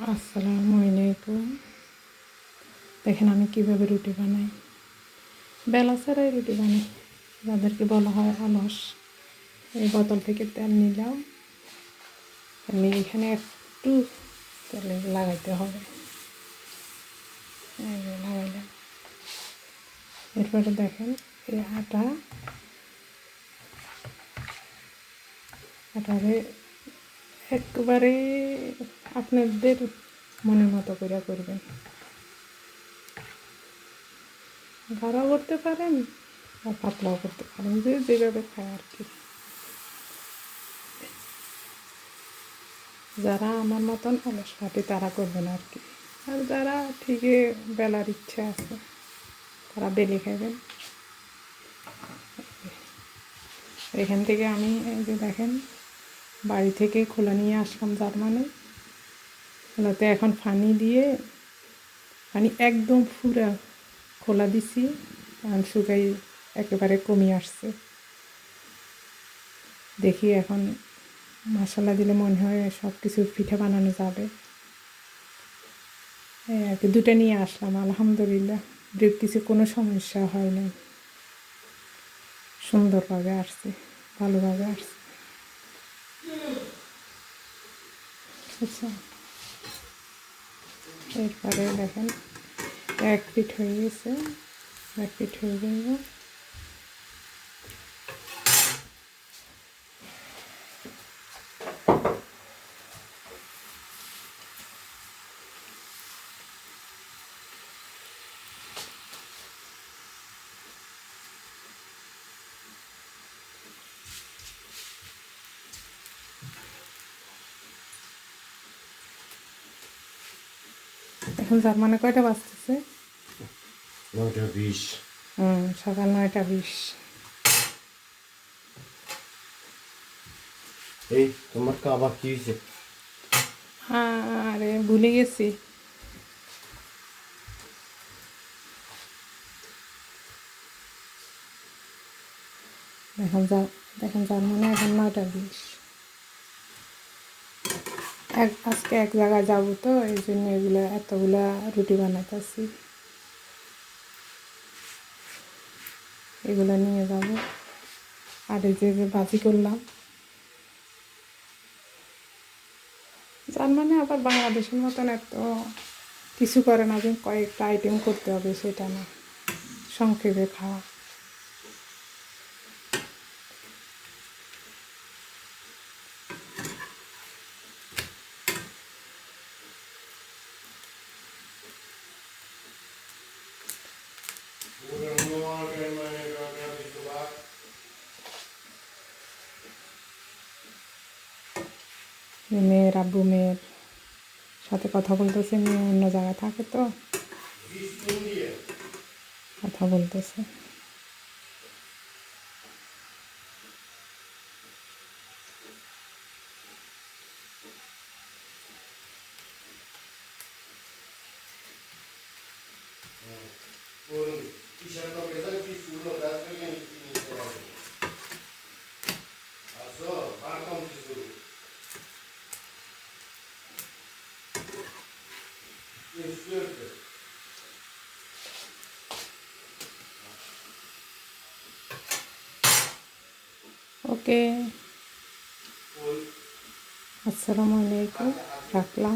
আসসালামু আলাইকুম। দেখেন আমি কিভাবে রুটি বানাই। বেলা ছাড়াই রুটি বানাই, যাদেরকে বলা হয় অলস। এই বোতল থেকে তেল নিলাম, আমি এখানে একটু তেলে লাগাইতে হবে। এই যে লাগাইলাম। এরপরে দেখেন এই আটারে একবারে আপনাদের মনের মতো করে করবেন। গাঢ়ও করতে পারেন আর পাতলাও করতে পারেন, যে যেভাবে খায় আর কি। যারা আমার মতন অলস পাটি তারা করবেন আর কি। আর যারা ঠিকই বেলার ইচ্ছা আছে তারা বেলে খাবেন। এখান থেকে আমি এই যে দেখেন বাড়ি থেকে খোলা নিয়ে আসলাম জার্মানি। খোলাতে এখন পানি একদম পুরা খোলা দিছি, কারণ শুকাই একেবারে কমে আসছে। দেখি এখন মশলা দিলে মনে হয় সব কিছু পিঠা বানানো যাবে। এই আর কি, দুটো নিয়ে আসলাম। আলহামদুলিল্লাহ কিছু কোনো সমস্যা হয় না, সুন্দরভাবে আসছে, ভালোভাবে আসছে। আচ্ছা, এরপরে দেখেন এক পিঠ হয়ে গেছে, এক পিঠ হয়ে যাব। এখন জার্মানে কয়টা বাজতেছে? 9:20। সকাল 9:20। এই তোমার আবার কি হয়েছে? আরে ভুলে গেছি। দেখেন জার্মানে এখন 9:20। আজকে এক জায়গায় যাবো, তো এই জন্য এতগুলা রুটি বানাইতেছি। এগুলো নিয়ে যাব। আর এই যে ভাজি করলাম। জার্মানি আবার বাংলাদেশের মতন এত কিছু করে না যে কয়েকটা আইটেম করতে হবে, সেটা না, সংক্ষেপে খাওয়া। মেয়ের সাথে কথা বলতেছে, মেয়ে অন্য জায়গায় থাকে তো কথা বলতেছে। ওকে, আসসালামু আলাইকুম, রাখলাম।